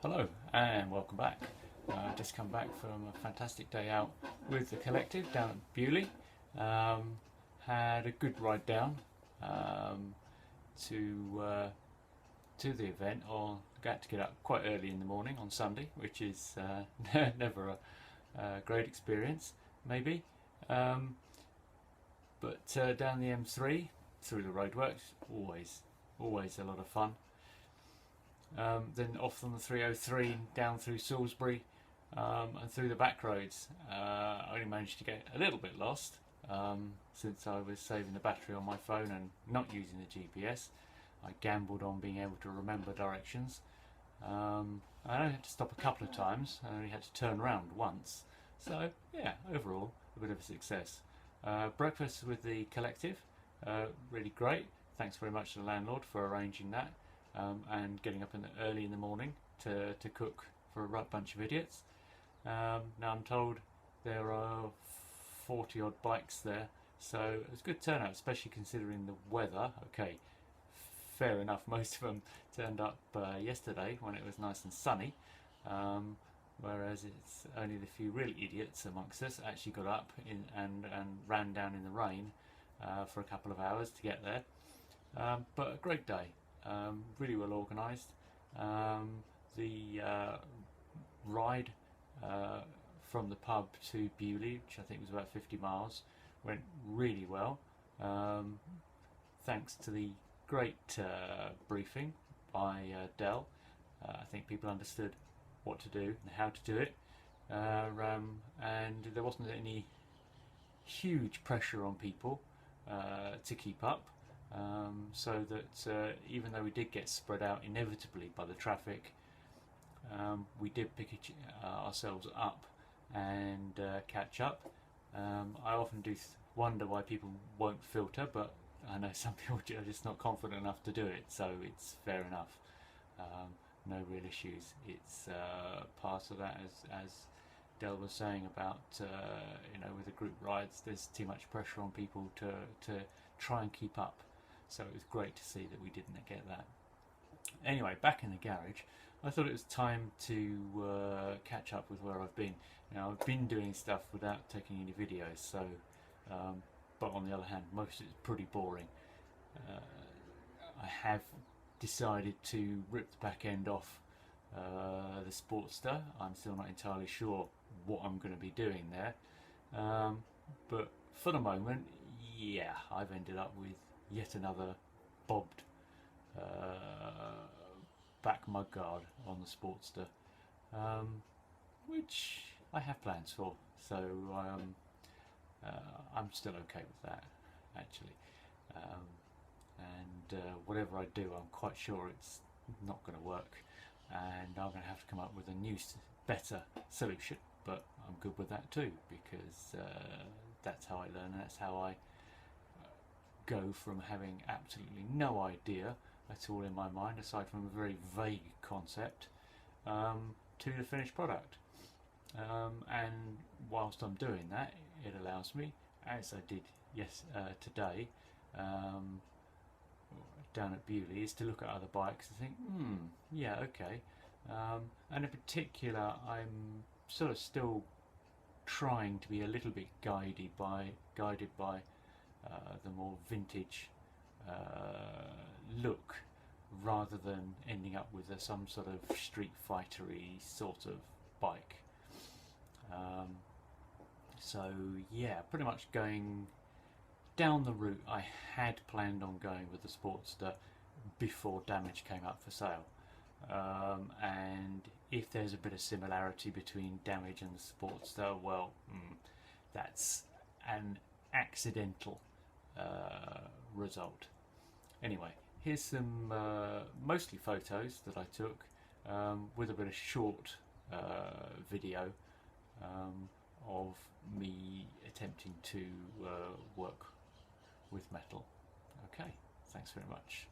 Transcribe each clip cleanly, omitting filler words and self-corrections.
Hello and welcome back. Just come back from a fantastic day out with the collective down at Bewley. Had a good ride down um, to to the event. Or got to get up quite early in the morning on Sunday, which is never a great experience, maybe. Um, but down the M3 through the roadworks, always a lot of fun. Then off on the 303 down through Salisbury and through the back roads. I only managed to get a little bit lost since I was saving the battery on my phone and not using the GPS. I gambled on being able to remember directions. I only had to stop a couple of times. I only had to turn around once. So yeah, overall a bit of a success. Breakfast with the collective, really great. Thanks very much to the landlord for arranging that. And getting up early in the morning to cook for a bunch of idiots. Now I'm told there are 40 odd bikes there, so it was a good turnout, especially considering the weather. Okay, fair enough, most of them turned up yesterday when it was nice and sunny, whereas it's only the few real idiots amongst us actually got up and ran down in the rain for a couple of hours to get there. But a great day. Really well organised. The ride from the pub to Bewley, which I think was about 50 miles, went really well. Thanks to the great briefing by Dell. I think people understood what to do and how to do it. And there wasn't any huge pressure on people to keep up. So that even though we did get spread out inevitably by the traffic, we did pick ourselves up and catch up. I often do wonder why people won't filter, but I know some people are just not confident enough to do it, so it's fair enough. No real issues. It's part of that, as Del was saying about with the group rides, there's too much pressure on people to try and keep up. So it was great to see that we didn't get that. Anyway, back in the garage, I thought it was time to catch up with where I've been. Now, I've been doing stuff without taking any videos, so but on the other hand, most of it's pretty boring. I have decided to rip the back end off the Sportster. I'm still not entirely sure what I'm going to be doing there, but for the moment, yeah, I've ended up with yet another bobbed back mudguard on the Sportster, which I have plans for, so I'm still okay with that, actually. And whatever I do, I'm quite sure it's not going to work, and I'm going to have to come up with a new, better solution, but I'm good with that too, because that's how I learn, and that's how I go from having absolutely no idea at all in my mind, aside from a very vague concept, to the finished product. And whilst I'm doing that, it allows me, as I did today, down at Bewley, is to look at other bikes and think, yeah, okay. And in particular, I'm sort of still trying to be a little bit guided by the more vintage look, rather than ending up with some sort of street fightery sort of bike. So yeah, pretty much going down the route I had planned on going with the Sportster before Damage came up for sale. And if there's a bit of similarity between Damage and the Sportster, well, that's an accidental result. Anyway, here's some mostly photos that I took, with a bit of short video of me attempting to work with metal. Okay, thanks very much.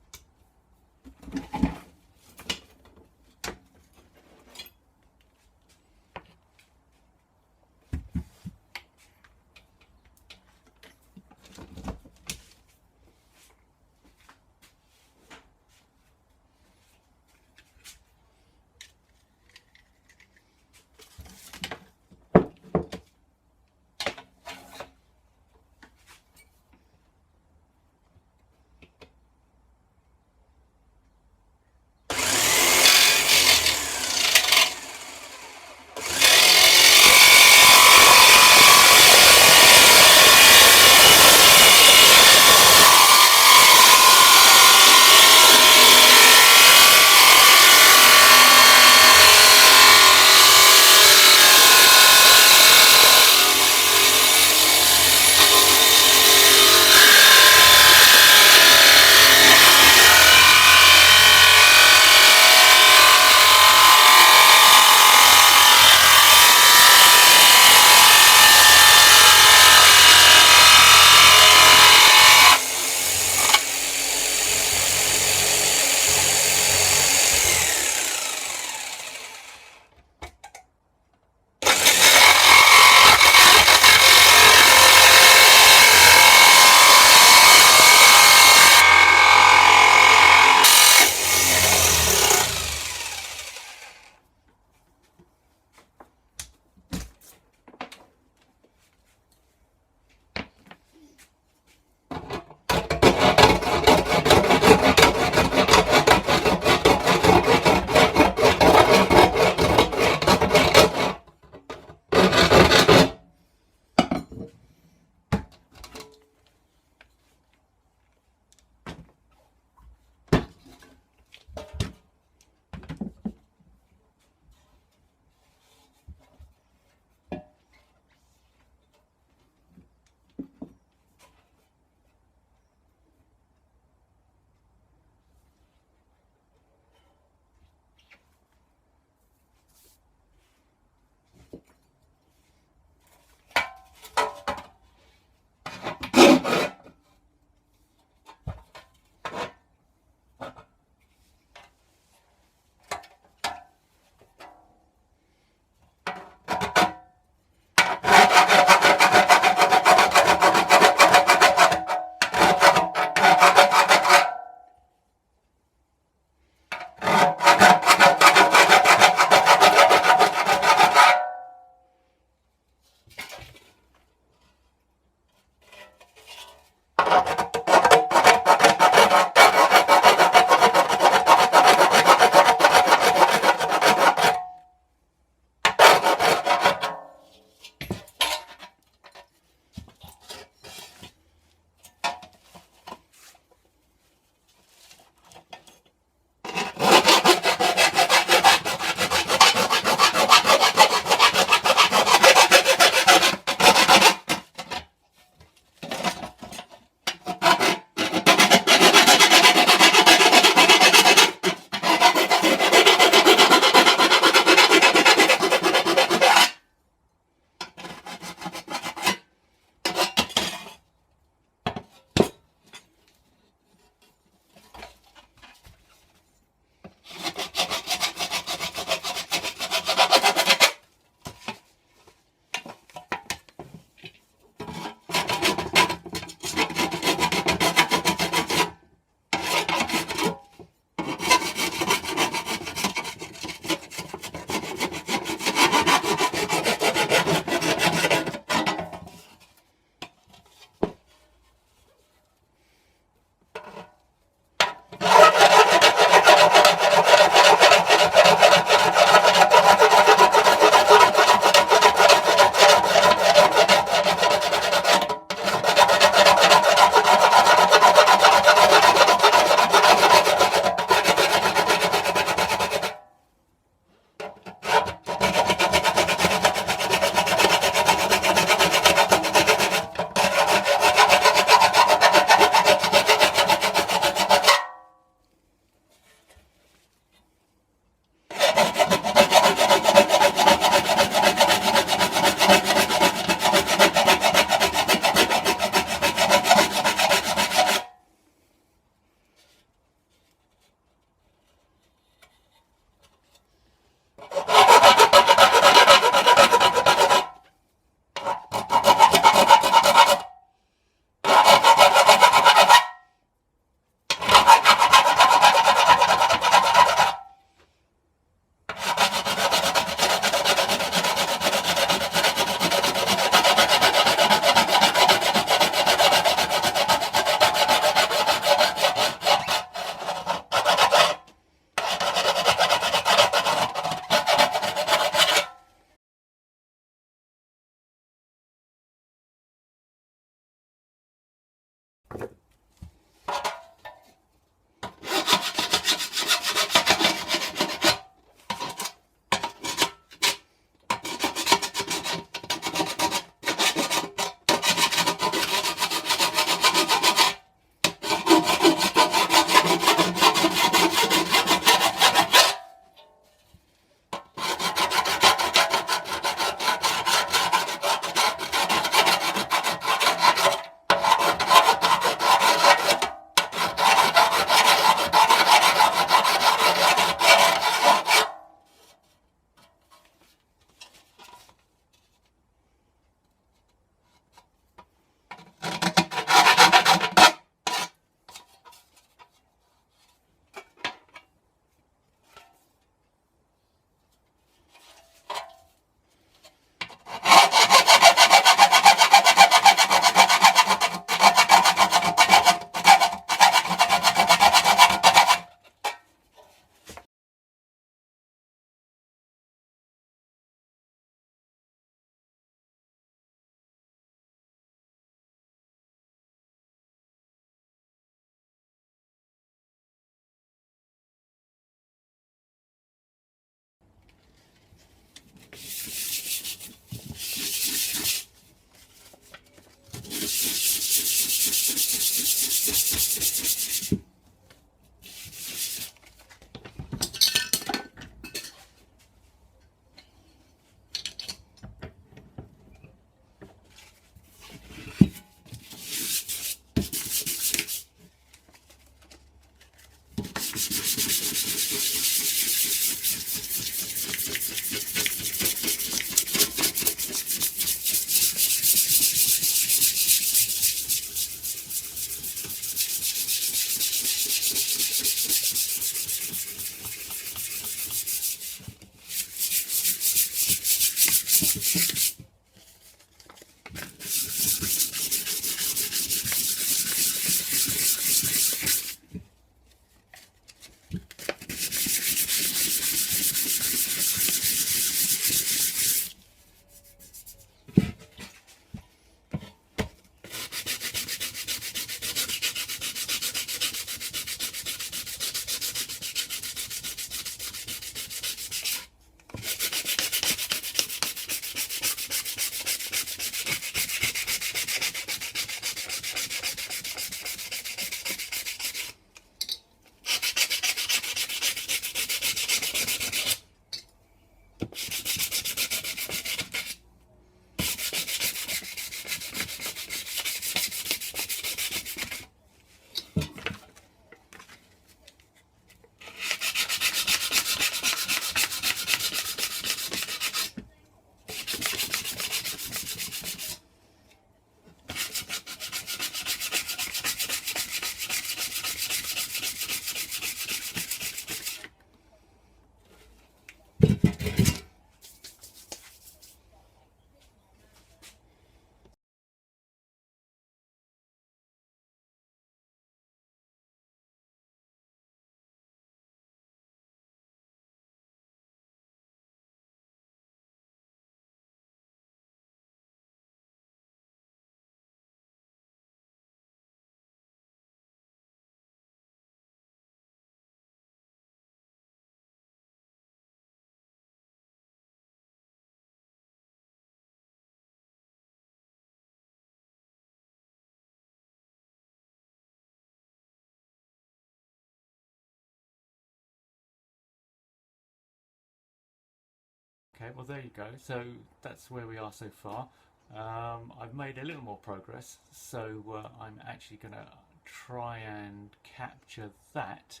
Okay, well there you go. So that's where we are so far. I've made a little more progress, so I'm actually going to try and capture that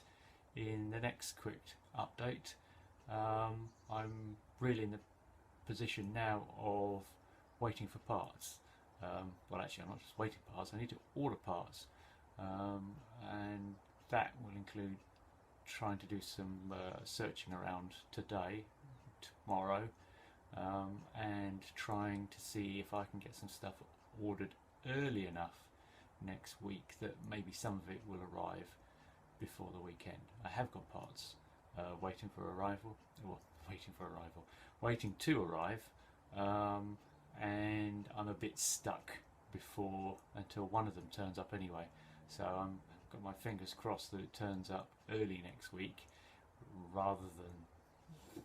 in the next quick update. I'm really in the position now of waiting for parts. Well, actually, I'm not just waiting for parts, I need to order parts, and that will include trying to do some searching around today, tomorrow, and trying to see if I can get some stuff ordered early enough next week that maybe some of it will arrive before the weekend. I have got parts waiting to arrive, and I'm a bit stuck until one of them turns up anyway. So I've got my fingers crossed that it turns up early next week rather than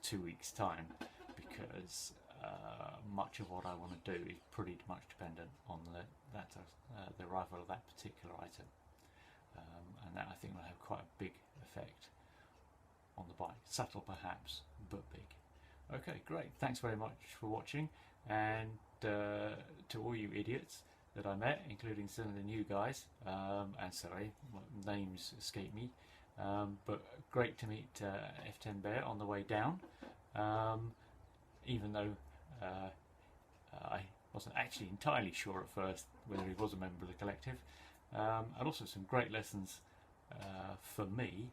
2 weeks' time, because much of what I want to do is pretty much dependent on the arrival of that particular item, and that I think will have quite a big effect on the bike. Subtle perhaps, but big. Okay, great. Thanks very much for watching, and to all you idiots that I met, including some of the new guys, and sorry, names escape me, but great to meet F10 Bear on the way down, even though I wasn't actually entirely sure at first whether he was a member of the collective, and also some great lessons for me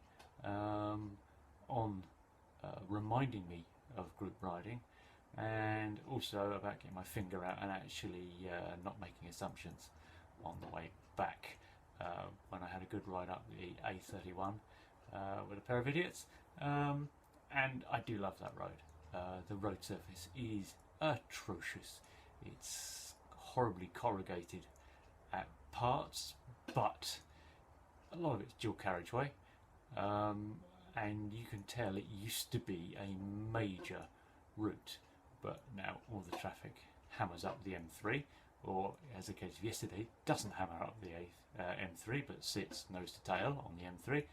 on reminding me of group riding, and also about getting my finger out and actually not making assumptions on the way back when I had a good ride up the A31 with a pair of idiots, and I do love that road. The road surface is atrocious. It's horribly corrugated at parts, but a lot of it's dual carriageway, and you can tell it used to be a major route, but now all the traffic hammers up the M3, or as the case of yesterday, doesn't hammer up the M3 but sits nose to tail on the M3,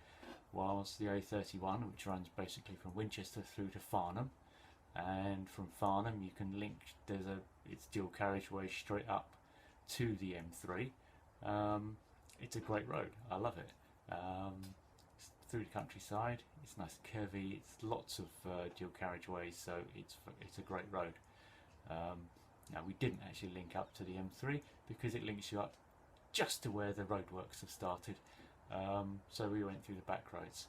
whilst the A31, which runs basically from Winchester through to Farnham, and from Farnham you can link, it's dual carriageway straight up to the M3. It's a great road, I love it. It's through the countryside, it's nice and curvy, it's lots of dual carriageways, so it's a great road. Now we didn't actually link up to the M3 because it links you up just to where the roadworks have started, so we went through the back roads,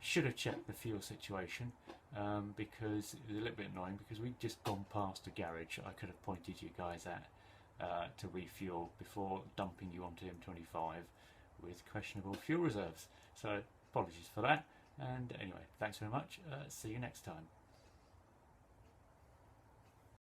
should have checked the fuel situation, because it was a little bit annoying because we'd just gone past a garage I could have pointed you guys at to refuel before dumping you onto M25 with questionable fuel reserves. So apologies for that, and anyway, thanks very much, see you next time.